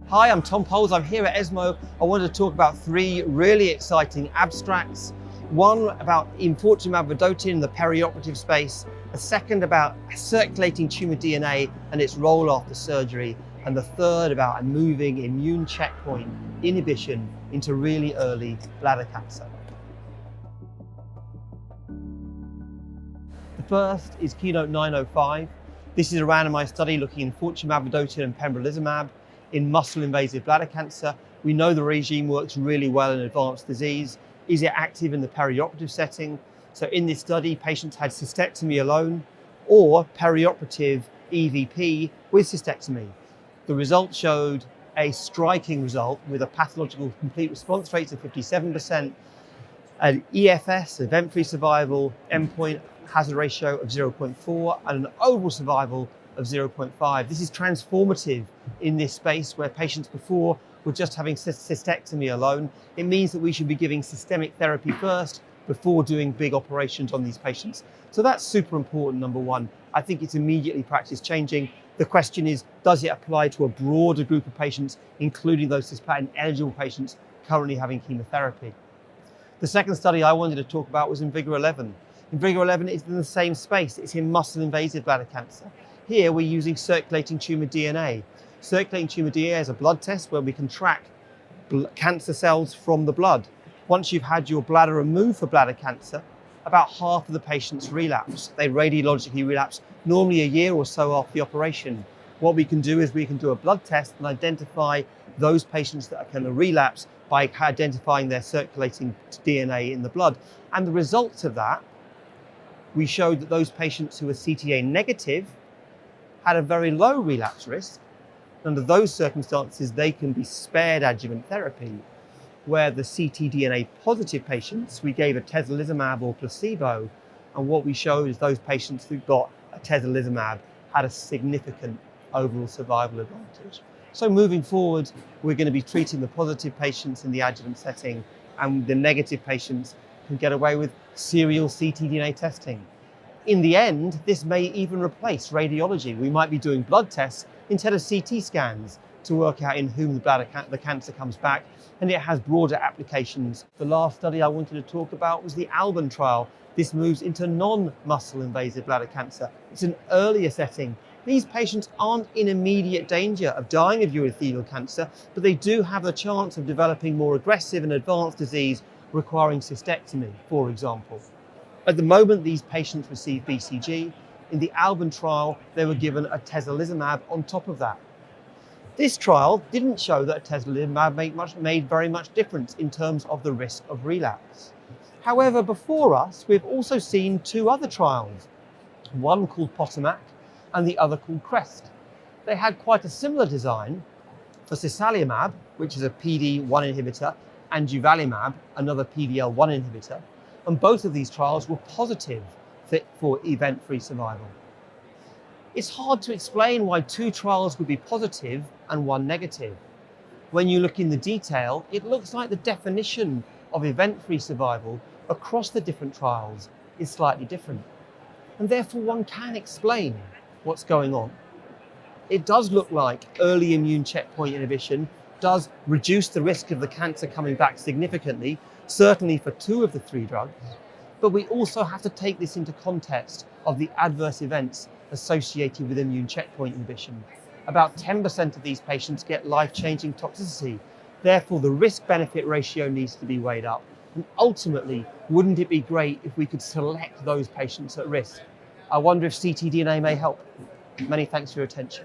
Hi, I'm Tom Powles. I'm here at ESMO. I wanted to talk about three really exciting abstracts. One about enfortumab vedotin in the perioperative space, a second about circulating tumour DNA and its role after surgery, and the third about moving immune checkpoint inhibition into really early bladder cancer. The first is Keynote 905. This is a randomized study looking at enfortumab vedotin and pembrolizumab in muscle-invasive bladder cancer. We know the regime works really well in advanced disease. Is it active in the perioperative setting? So in this study, patients had cystectomy alone or perioperative EVP with cystectomy. The results showed a striking result with a pathological complete response rate of 57%, an EFS, event-free survival endpoint hazard ratio of 0.4, and an overall survival of 0.5. This is transformative in this space where patients before were just having cystectomy alone. It means that we should be giving systemic therapy first before doing big operations on these patients. So that's super important, number one. I think it's immediately practice changing. The question is, does it apply to a broader group of patients, including those cisplatin-ineligible patients currently having chemotherapy? The second study I wanted to talk about was IMvigor11. IMvigor11 is in the same space. It's in muscle-invasive bladder cancer. Here we're using circulating tumour DNA. Circulating tumour DNA is a blood test where we can track cancer cells from the blood. Once you've had your bladder removed for bladder cancer, about half of the patients relapse. They radiologically relapse, normally a year or so after the operation. What we can do is we can do a blood test and identify those patients that are going to relapse by identifying their circulating DNA in the blood. And the results of that, we showed that those patients who were CTA negative had a very low relapse risk. Under those circumstances, they can be spared adjuvant therapy, where the ctDNA positive patients, we gave atezolizumab or placebo, and what we showed is those patients who got atezolizumab had a significant overall survival advantage. So moving forward, we're going to be treating the positive patients in the adjuvant setting, and the negative patients can get away with serial ctDNA testing. In the end, this may even replace radiology. We might be doing blood tests instead of CT scans to work out in whom the cancer comes back, and it has broader applications. The last study I wanted to talk about was the ALBAN trial. This moves into non-muscle invasive bladder cancer. It's an earlier setting. These patients aren't in immediate danger of dying of urothelial cancer, but they do have the chance of developing more aggressive and advanced disease requiring cystectomy, for example. At the moment, these patients receive BCG. In the ALBAN trial, they were given atezolizumab on top of that. This trial didn't show that atezolizumab made very much difference in terms of the risk of relapse. However, before us, we've also seen two other trials, one called POTOMAC and the other called CREST. They had quite a similar design for cisalimab, which is a PD-1 inhibitor, and durvalumab, another PD-L1 inhibitor, and both of these trials were positive for event-free survival. It's hard to explain why two trials would be positive and one negative. When you look in the detail, it looks like the definition of event-free survival across the different trials is slightly different. And therefore one can explain what's going on. It does look like early immune checkpoint inhibition does reduce the risk of the cancer coming back significantly, certainly for two of the three drugs. But we also have to take this into context of the adverse events associated with immune checkpoint inhibition. About 10% of these patients get life-changing toxicity. Therefore, the risk-benefit ratio needs to be weighed up. And ultimately, wouldn't it be great if we could select those patients at risk? I wonder if ctDNA may help. Many thanks for your attention.